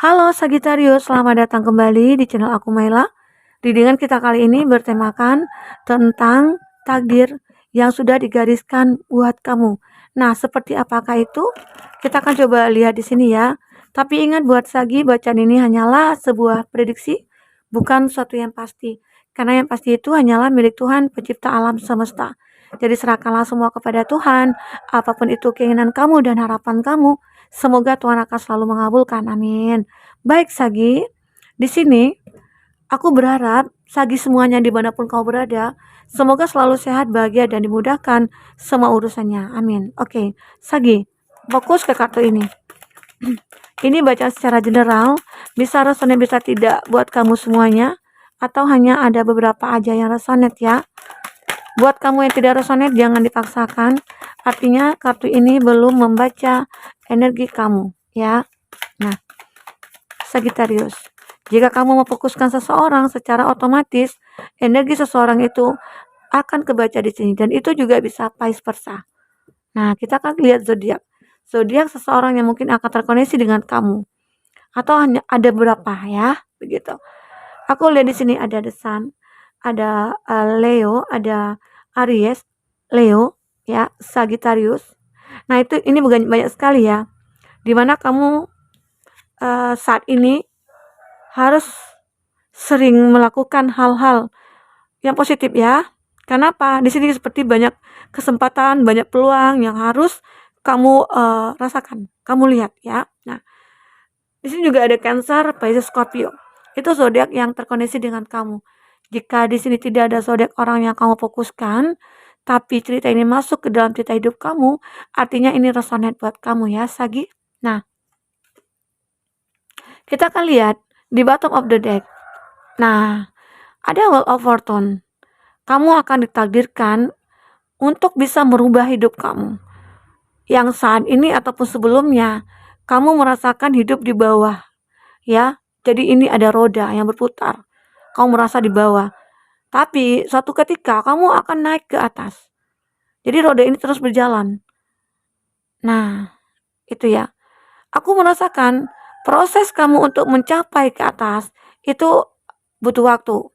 Halo Sagitarius, selamat datang kembali di channel aku Maila. Readingan kita kali ini bertemakan tentang takdir yang sudah digariskan buat kamu. Nah, seperti apakah itu? Kita akan coba lihat di sini ya. Tapi ingat buat Sagi, bacaan ini hanyalah sebuah prediksi, bukan sesuatu yang pasti. Karena yang pasti itu hanyalah milik Tuhan, pencipta alam semesta. Jadi serahkanlah semua kepada Tuhan, apapun itu keinginan kamu dan harapan kamu. Semoga Tuhan akan selalu mengabulkan. Amin. Baik Sagi, di sini aku berharap Sagi semuanya dimanapun kau berada, semoga selalu sehat, bahagia, dan dimudahkan semua urusannya. Amin. Oke, Sagi, fokus ke kartu ini. Ini baca secara general, bisa resonate bisa tidak buat kamu semuanya, atau hanya ada beberapa aja yang resonate ya. Buat kamu yang tidak resonate, jangan dipaksakan. Artinya kartu ini belum membaca energi kamu ya. Nah, Sagittarius, jika kamu memfokuskan seseorang, secara otomatis energi seseorang itu akan kebaca di sini, dan itu juga bisa vice versa. Nah, kita akan lihat zodiak. Zodiak seseorang yang mungkin akan terkoneksi dengan kamu, atau hanya ada berapa ya, begitu. Aku lihat di sini ada The Sun, ada Leo, ada Aries, Leo, ya, Sagittarius. Nah, ini bukan banyak sekali ya, dimana kamu saat ini harus sering melakukan hal-hal yang positif ya. Kenapa? Di sini seperti banyak kesempatan, banyak peluang yang harus kamu rasakan, kamu lihat ya. Nah, di sini juga ada Cancer, Pisces, Scorpio. Itu zodiak yang terkoneksi dengan kamu. Jika di sini tidak ada zodiak orang yang kamu fokuskan, tapi cerita ini masuk ke dalam cerita hidup kamu, artinya ini resonate buat kamu ya, Sagi. Nah, kita akan lihat di bottom of the deck. Nah, ada Wheel of Fortune. Kamu akan ditakdirkan untuk bisa merubah hidup kamu. Yang saat ini ataupun sebelumnya, kamu merasakan hidup di bawah. Ya, jadi ini ada roda yang berputar. Kamu merasa di bawah. Tapi suatu ketika kamu akan naik ke atas. Jadi roda ini terus berjalan. Nah, itu ya. Aku merasakan proses kamu untuk mencapai ke atas itu butuh waktu.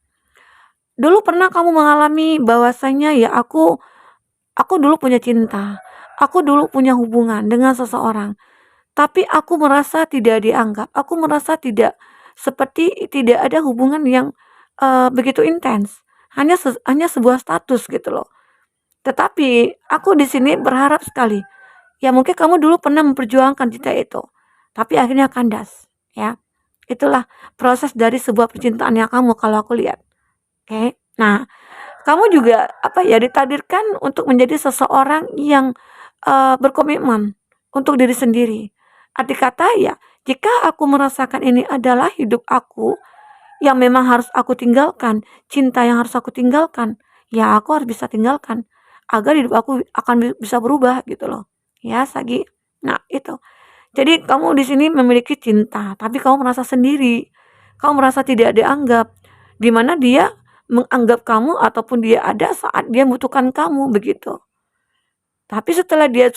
Dulu pernah kamu mengalami bahwasanya ya aku dulu punya cinta. Aku dulu punya hubungan dengan seseorang. Tapi aku merasa tidak dianggap. Aku merasa seperti tidak ada hubungan yang begitu intens. Hanya sebuah status gitu loh. Tetapi aku di sini berharap sekali. Ya mungkin kamu dulu pernah memperjuangkan cinta itu. Tapi akhirnya kandas, ya. Itulah proses dari sebuah percintaan yang kamu kalau aku lihat. Oke. Nah, kamu juga ditakdirkan untuk menjadi seseorang yang berkomitmen untuk diri sendiri. Arti kata ya, jika aku merasakan ini adalah hidup aku yang memang harus aku tinggalkan, cinta yang harus aku tinggalkan, ya aku harus bisa tinggalkan agar hidup aku akan bisa berubah gitu loh. Ya, Sagi. Nah, itu. Jadi kamu di sini memiliki cinta, tapi kamu merasa sendiri. Kamu merasa tidak dianggap, di mana dia menganggap kamu ataupun dia ada saat dia membutuhkan kamu begitu. Tapi setelah dia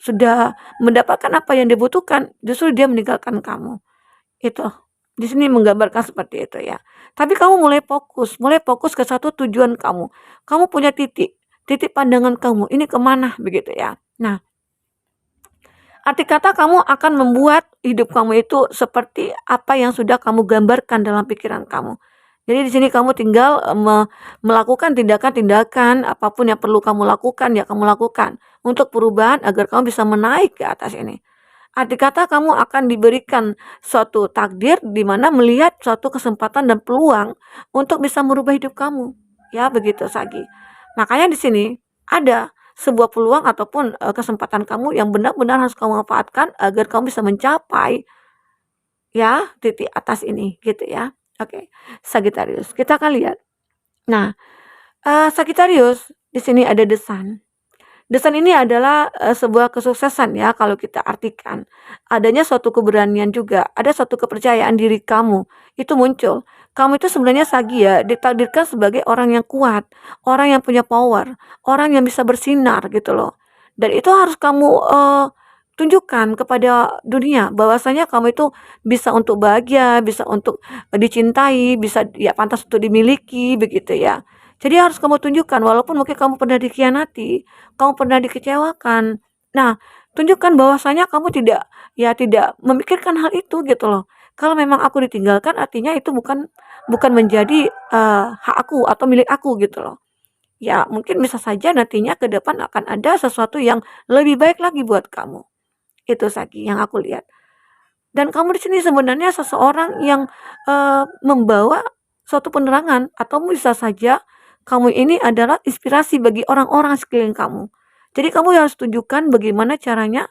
sudah mendapatkan apa yang dibutuhkan, justru dia meninggalkan kamu. Itu. Di sini menggambarkan seperti itu ya. Tapi kamu mulai fokus ke satu tujuan kamu. Kamu punya titik pandangan kamu. Ini kemana begitu ya. Nah, arti kata kamu akan membuat hidup kamu itu seperti apa yang sudah kamu gambarkan dalam pikiran kamu. Jadi di sini kamu tinggal melakukan tindakan-tindakan apapun yang perlu kamu lakukan ya kamu lakukan untuk perubahan agar kamu bisa menaik ke atas ini. Arti kata kamu akan diberikan suatu takdir di mana melihat suatu kesempatan dan peluang untuk bisa merubah hidup kamu. Ya begitu Sagi. Makanya di sini ada sebuah peluang ataupun kesempatan kamu yang benar-benar harus kamu manfaatkan agar kamu bisa mencapai ya titik atas ini gitu ya. Oke, Sagittarius. Kita akan lihat. Nah, Sagittarius di sini ada The Sun. The Sun ini adalah sebuah kesuksesan ya kalau kita artikan. Adanya suatu keberanian juga, ada suatu kepercayaan diri kamu itu muncul. Kamu itu sebenarnya Sagi ya ditakdirkan sebagai orang yang kuat, orang yang punya power, orang yang bisa bersinar gitu loh. Dan itu harus kamu tunjukkan kepada dunia bahwasanya kamu itu bisa untuk bahagia, bisa untuk dicintai, bisa ya pantas untuk dimiliki begitu ya. Jadi harus kamu tunjukkan walaupun mungkin kamu pernah dikhianati, kamu pernah dikecewakan. Nah, tunjukkan bahwasanya kamu tidak memikirkan hal itu gitu loh. Kalau memang aku ditinggalkan artinya itu bukan bukan menjadi hak aku atau milik aku gitu loh. Ya, mungkin bisa saja nantinya ke depan akan ada sesuatu yang lebih baik lagi buat kamu. Itu Saki yang aku lihat. Dan kamu di sini sebenarnya seseorang yang membawa suatu penerangan atau bisa saja kamu ini adalah inspirasi bagi orang-orang sekeliling kamu. Jadi kamu harus tunjukkan bagaimana caranya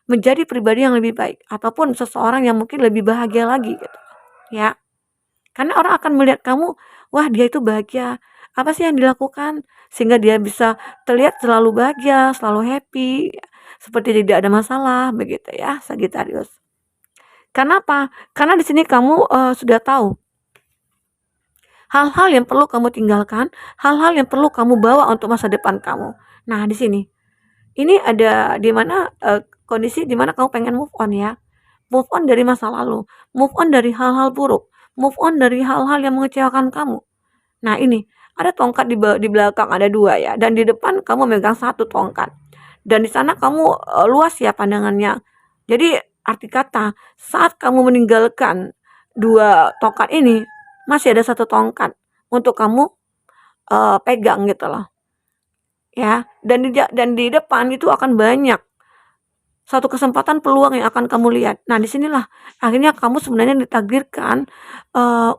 menjadi pribadi yang lebih baik ataupun seseorang yang mungkin lebih bahagia lagi gitu. Ya. Karena orang akan melihat kamu, wah dia itu bahagia. Apa sih yang dilakukan sehingga dia bisa terlihat selalu bahagia, selalu happy, seperti tidak ada masalah begitu ya, Sagittarius. Karena apa? Karena di sini kamu sudah tahu hal-hal yang perlu kamu tinggalkan, hal-hal yang perlu kamu bawa untuk masa depan kamu. Nah, di sini ini ada di mana kondisi di mana kamu pengen move on ya. Move on dari masa lalu, move on dari hal-hal buruk, move on dari hal-hal yang mengecewakan kamu. Nah, ini ada tongkat di belakang ada 2 ya, dan di depan kamu megang 1 tongkat. Dan di sana kamu luas ya pandangannya. Jadi arti kata saat kamu meninggalkan 2 tongkat ini, masih ada 1 tongkat untuk kamu pegang gitu loh. Ya, dan di depan itu akan banyak satu kesempatan peluang yang akan kamu lihat. Nah, disinilah akhirnya kamu sebenarnya ditakdirkan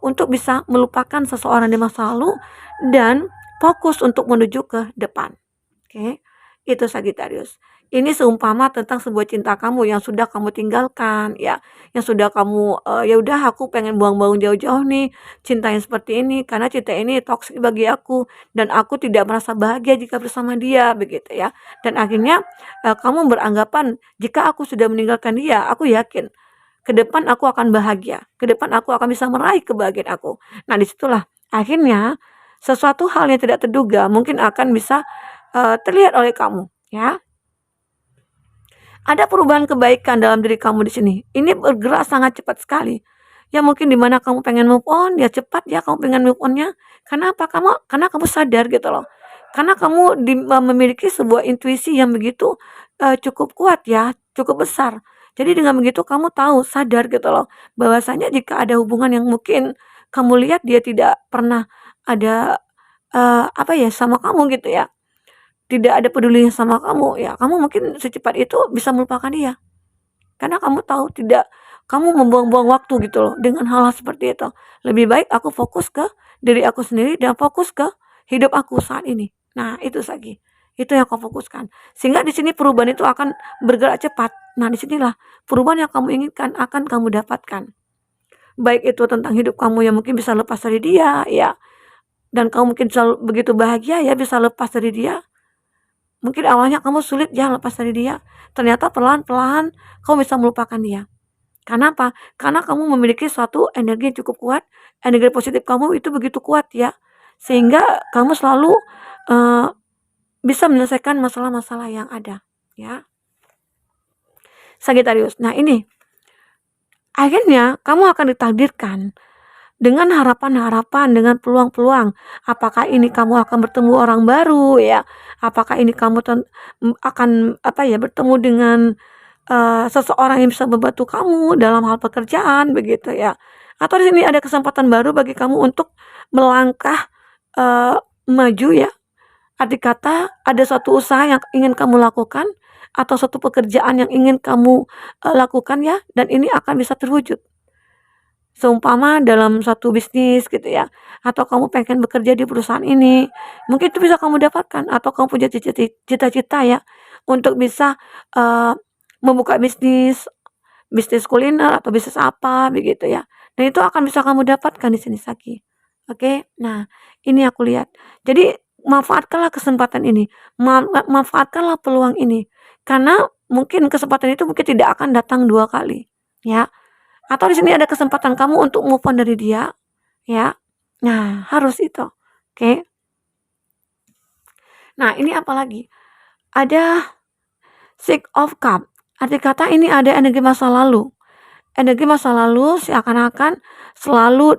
untuk bisa melupakan seseorang di masa lalu dan fokus untuk menuju ke depan. Oke, itu Sagittarius. Ini seumpama tentang sebuah cinta kamu yang sudah kamu tinggalkan, ya, yang sudah kamu ya udah aku pengen buang-buang jauh-jauh nih cinta yang seperti ini karena cinta ini toksik bagi aku dan aku tidak merasa bahagia jika bersama dia begitu ya. Dan akhirnya kamu beranggapan jika aku sudah meninggalkan dia, aku yakin ke depan aku akan bahagia, ke depan aku akan bisa meraih kebahagiaan aku. Nah, disitulah akhirnya sesuatu hal yang tidak terduga mungkin akan bisa terlihat oleh kamu, ya. Ada perubahan kebaikan dalam diri kamu di sini. Ini bergerak sangat cepat sekali. Ya mungkin di mana kamu pengen move on, ya cepat ya kamu pengen move on-nya. Karena apa? Karena kamu sadar gitu loh. Karena kamu memiliki sebuah intuisi yang begitu cukup kuat ya, cukup besar. Jadi dengan begitu kamu tahu, sadar gitu loh, bahwasanya jika ada hubungan yang mungkin kamu lihat dia tidak pernah ada apa ya sama kamu gitu ya, tidak ada pedulinya sama kamu, ya kamu mungkin secepat itu bisa melupakan dia. Karena kamu tahu tidak kamu membuang-buang waktu gitu loh dengan hal-hal seperti itu. Lebih baik aku fokus ke diri aku sendiri dan fokus ke hidup aku saat ini. Nah, itu Sagi. Itu yang kau fokuskan. Sehingga di sini perubahan itu akan bergerak cepat. Nah, disinilah perubahan yang kamu inginkan akan kamu dapatkan. Baik itu tentang hidup kamu yang mungkin bisa lepas dari dia, ya. Dan kamu mungkin selalu begitu bahagia ya bisa lepas dari dia. Mungkin awalnya kamu sulit ya lepas dari dia, ternyata perlahan-perlahan kamu bisa melupakan dia. Karena apa? Karena kamu memiliki suatu energi yang cukup kuat, energi positif kamu itu begitu kuat ya, sehingga kamu selalu uh, bisa menyelesaikan masalah-masalah yang ada, ya. Sagittarius. Nah, ini akhirnya kamu akan ditakdirkan dengan harapan-harapan, dengan peluang-peluang. Apakah ini kamu akan bertemu orang baru ya? Apakah ini kamu akan apa ya bertemu dengan seseorang yang bisa membantu kamu dalam hal pekerjaan begitu ya? Atau di sini ada kesempatan baru bagi kamu untuk melangkah maju ya? Arti kata ada suatu usaha yang ingin kamu lakukan atau suatu pekerjaan yang ingin kamu lakukan ya, dan ini akan bisa terwujud. Seumpama dalam suatu bisnis gitu ya, atau kamu pengen bekerja di perusahaan ini, mungkin itu bisa kamu dapatkan atau kamu punya cita-cita ya untuk bisa membuka bisnis, bisnis kuliner atau bisnis apa begitu ya. Dan itu akan bisa kamu dapatkan di sini Saki. Oke. Nah, ini aku lihat. Jadi manfaatkanlah kesempatan ini. Manfaatkanlah peluang ini. Karena mungkin kesempatan itu mungkin tidak akan datang 2 kali, ya. Atau di sini ada kesempatan kamu untuk move on dari dia, ya. Nah, harus itu. Oke. Nah, ini apa lagi? Ada Six of Cup. Arti kata ini ada energi masa lalu. Energi masa lalu seakan-akan selalu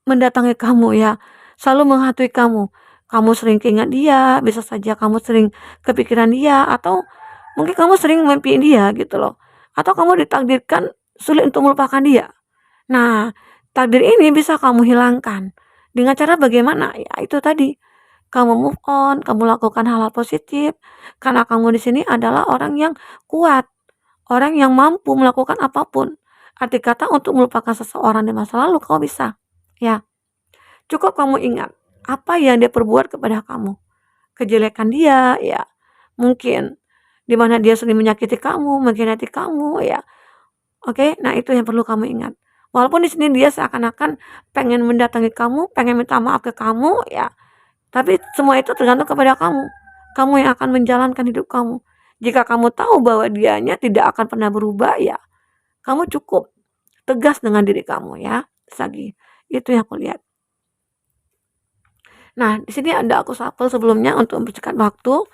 mendatangi kamu ya, selalu menghantui kamu. Kamu sering keingat dia, bisa saja kamu sering kepikiran dia, atau mungkin kamu sering mimpi dia gitu loh. Atau kamu ditakdirkan sulit untuk melupakan dia. Nah, takdir ini bisa kamu hilangkan. Dengan cara bagaimana? Ya itu tadi. Kamu move on, kamu lakukan hal-hal positif. Karena kamu di sini adalah orang yang kuat, orang yang mampu melakukan apapun. Arti kata untuk melupakan seseorang di masa lalu kamu bisa. Ya, cukup kamu ingat apa yang dia perbuat kepada kamu. Kejelekan dia, ya. Mungkin di mana dia sering menyakiti kamu, mengkhianati kamu, ya. Oke, nah itu yang perlu kamu ingat. Walaupun di sini dia seakan-akan pengen mendatangi kamu, pengen minta maaf ke kamu, ya. Tapi semua itu tergantung kepada kamu. Kamu yang akan menjalankan hidup kamu. Jika kamu tahu bahwa dianya tidak akan pernah berubah, ya, kamu cukup tegas dengan diri kamu ya, Sagi. Itu yang aku lihat. Nah, di sini ada aku shuffle sebelumnya untuk mempersingkat waktu.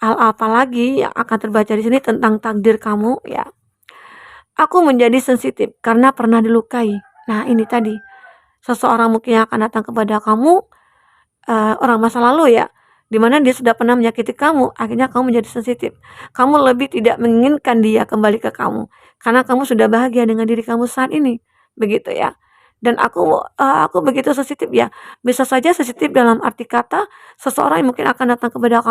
Hal apa lagi yang akan terbaca di sini tentang takdir kamu ya. Aku menjadi sensitif karena pernah dilukai. Nah, ini tadi. Seseorang mungkin yang akan datang kepada kamu, orang masa lalu ya, dimana dia sudah pernah menyakiti kamu, akhirnya kamu menjadi sensitif. Kamu lebih tidak menginginkan dia kembali ke kamu, karena kamu sudah bahagia dengan diri kamu saat ini, begitu ya. Dan aku begitu sensitif ya, bisa saja sensitif dalam arti kata seseorang yang mungkin akan datang kepada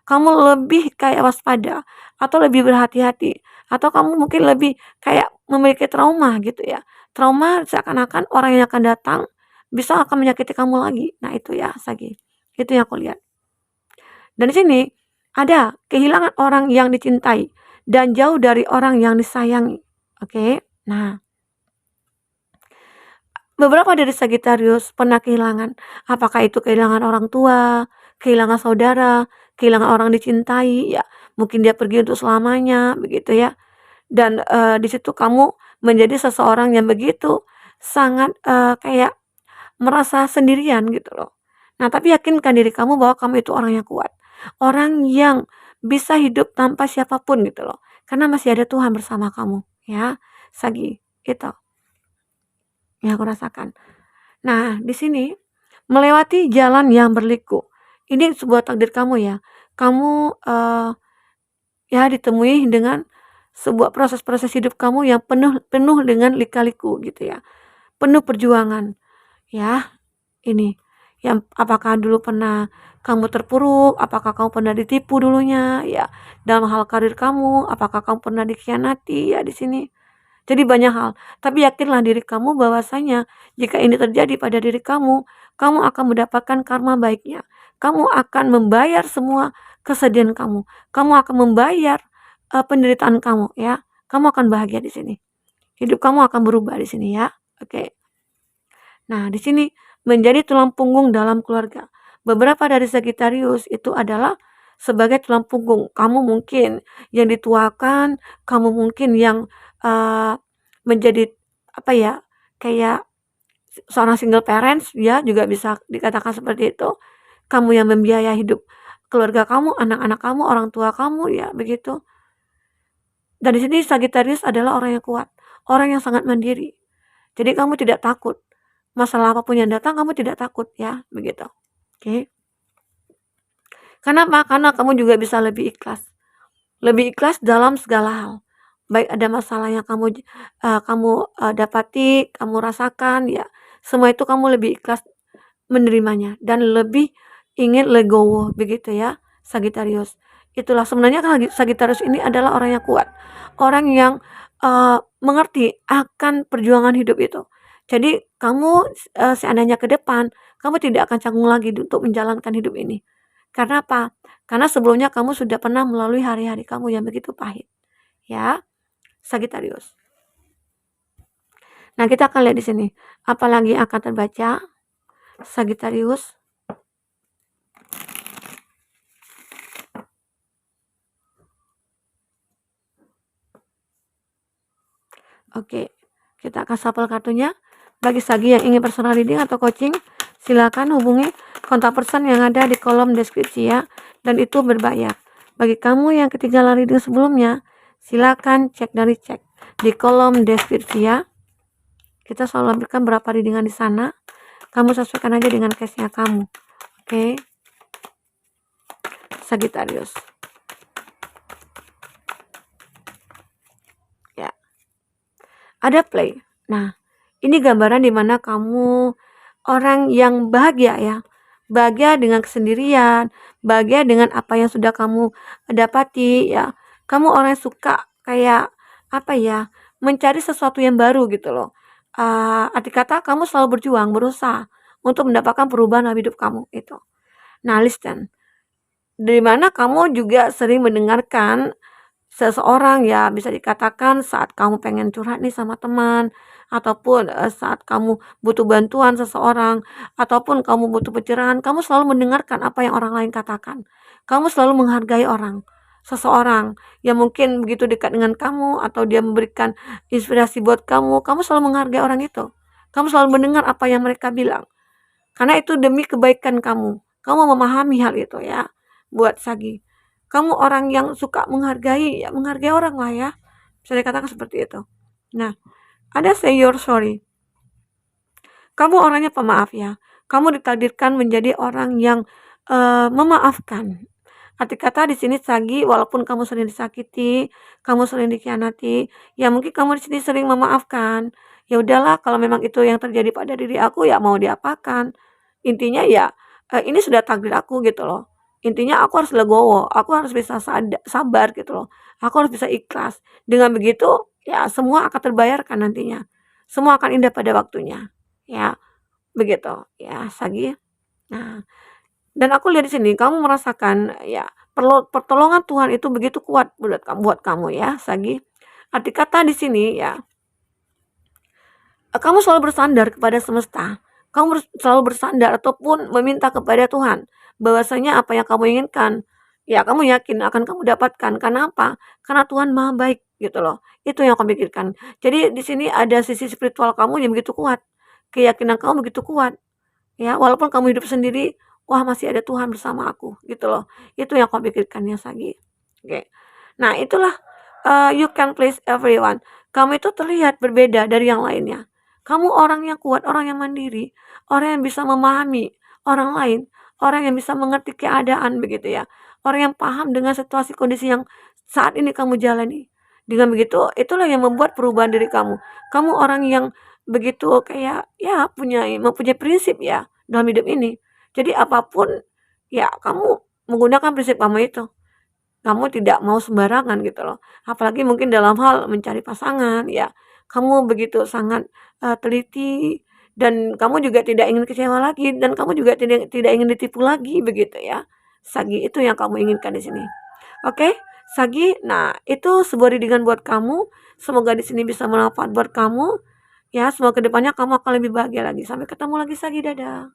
kamu lebih kayak waspada, atau lebih berhati-hati, atau kamu mungkin lebih kayak memiliki trauma gitu ya. Trauma seakan-akan orang yang akan datang bisa akan menyakiti kamu lagi. Nah itu ya, Sagi. Itu yang aku lihat. Dan di sini ada kehilangan orang yang dicintai dan jauh dari orang yang disayangi. Oke. Nah, beberapa dari Sagittarius pernah kehilangan. Apakah itu kehilangan orang tua, kehilangan saudara, kehilangan orang dicintai, ya. Mungkin dia pergi untuk selamanya, begitu ya. Dan di situ kamu menjadi seseorang yang begitu sangat kayak merasa sendirian gitu loh. Nah, tapi yakinkan diri kamu bahwa kamu itu orang yang kuat. Orang yang bisa hidup tanpa siapapun gitu loh. Karena masih ada Tuhan bersama kamu, ya. Sagi, itu yang aku rasakan. Nah, di sini melewati jalan yang berliku. Ini sebuah takdir kamu ya. Kamu ya ditemui dengan sebuah proses-proses hidup kamu yang penuh penuh dengan lika-liku gitu ya. Penuh perjuangan. Ya, ini yang apakah dulu pernah kamu terpuruk, apakah kamu pernah ditipu dulunya ya, dalam hal karir kamu, apakah kamu pernah dikhianati ya di sini. Jadi banyak hal, tapi yakinlah diri kamu bahwasanya jika ini terjadi pada diri kamu akan mendapatkan karma baiknya. Kamu akan membayar semua kesedihan kamu. Kamu akan membayar penderitaan kamu ya. Kamu akan bahagia di sini. Hidup kamu akan berubah di sini ya. Oke. Nah, di sini menjadi tulang punggung dalam keluarga. Beberapa dari Sagittarius itu adalah sebagai tulang punggung. Kamu mungkin yang dituakan, kamu mungkin yang menjadi apa ya, kayak seorang single parents ya, juga bisa dikatakan seperti itu. Kamu yang membiayai hidup keluarga kamu, anak-anak kamu, orang tua kamu ya, begitu. Dan di sini Sagittarius adalah orang yang kuat, orang yang sangat mandiri. Jadi kamu tidak takut. Masalah apapun yang datang kamu tidak takut ya, begitu. Oke. Kenapa? Karena kamu juga bisa lebih ikhlas. Lebih ikhlas dalam segala hal. Baik ada masalah yang kamu dapati, kamu rasakan ya. Semua itu kamu lebih ikhlas menerimanya dan lebih ingin legowo begitu ya, Sagittarius. Itulah sebenarnya Sagittarius ini adalah orang yang kuat. Orang yang mengerti akan perjuangan hidup itu. Jadi kamu seandainya ke depan, kamu tidak akan canggung lagi untuk menjalankan hidup ini. Karena apa? Karena sebelumnya kamu sudah pernah melalui hari-hari kamu yang begitu pahit. Ya, Sagittarius. Nah, kita akan lihat di sini. Apalagi akan terbaca Sagittarius. Oke, kita akan shuffle kartunya. Bagi Sagi yang ingin personal reading atau coaching, silakan hubungi kontak person yang ada di kolom deskripsi ya. Dan itu berbayar. Bagi kamu yang ketinggalan reading sebelumnya, silakan cek dari cek di kolom deskripsi ya. Kita selalu berikan berapa readingan di sana. Kamu sesuaikan aja dengan case-nya kamu. Oke. Sagittarius. Ya. Ada play. Nah, ini gambaran dimana kamu orang yang bahagia ya. Bahagia dengan kesendirian, bahagia dengan apa yang sudah kamu dapati ya. Kamu orang yang suka kayak apa ya, mencari sesuatu yang baru gitu loh. Arti kata kamu selalu berjuang, berusaha untuk mendapatkan perubahan dalam hidup kamu itu. Nah, listen. Dari mana kamu juga sering mendengarkan seseorang ya, bisa dikatakan saat kamu pengen curhat nih sama teman, ataupun saat kamu butuh bantuan seseorang, ataupun kamu butuh pencerahan, kamu selalu mendengarkan apa yang orang lain katakan. Kamu selalu menghargai orang, seseorang yang mungkin begitu dekat dengan kamu, atau dia memberikan inspirasi buat kamu selalu menghargai orang itu. Kamu selalu mendengar apa yang mereka bilang. Karena itu demi kebaikan kamu. Kamu memahami hal itu ya, buat Sagi. Kamu orang yang suka menghargai, ya menghargai orang lah ya. Bisa dikatakan seperti itu. Nah, ada say you're sorry. Kamu orangnya pemaaf ya. Kamu ditakdirkan menjadi orang yang memaafkan. Arti kata di sini Sagi, walaupun kamu sering disakiti, kamu sering dikhianati, ya mungkin kamu di sini sering memaafkan. Ya udahlah, kalau memang itu yang terjadi pada diri aku, ya mau diapakan. Intinya ya, ini sudah takdir aku gitu loh. Intinya aku harus legowo, aku harus bisa sabar gitu loh. Aku harus bisa ikhlas. Dengan begitu, ya semua akan terbayarkan nantinya. Semua akan indah pada waktunya. Ya, begitu. Ya, Sagi. Nah, dan aku lihat di sini kamu merasakan ya pertolongan Tuhan itu begitu kuat buat kamu ya, Sagi. Arti kata di sini ya, kamu selalu bersandar kepada semesta. Kamu selalu bersandar ataupun meminta kepada Tuhan bahwasanya apa yang kamu inginkan, ya kamu yakin akan kamu dapatkan. Karena apa? Karena Tuhan Maha Baik gitu loh. Itu yang kamu pikirkan. Jadi di sini ada sisi spiritual kamu yang begitu kuat. Keyakinan kamu begitu kuat. Ya, walaupun kamu hidup sendiri, wah masih ada Tuhan bersama aku gitu loh. Itu yang kamu pikirkan ya, Sagi. Oke. Nah, itulah you can please everyone. Kamu itu terlihat berbeda dari yang lainnya. Kamu orang yang kuat, orang yang mandiri, orang yang bisa memahami orang lain, orang yang bisa mengerti keadaan begitu ya. Orang yang paham dengan situasi kondisi yang saat ini kamu jalani. Dengan begitu, itulah yang membuat perubahan diri kamu. Kamu orang yang begitu kayak ya mempunyai prinsip ya dalam hidup ini. Jadi apapun ya kamu menggunakan prinsip kamu itu. Kamu tidak mau sembarangan gitu loh. Apalagi mungkin dalam hal mencari pasangan ya. Kamu begitu sangat teliti dan kamu juga tidak ingin kecewa lagi dan kamu juga tidak ingin ditipu lagi begitu ya. Sagi, itu yang kamu inginkan di sini. Oke, Sagi. Nah, itu sebuah didikan buat kamu. Semoga di sini bisa bermanfaat buat kamu. Ya, semoga kedepannya kamu akan lebih bahagia lagi. Sampai ketemu lagi, Sagi. Dadah.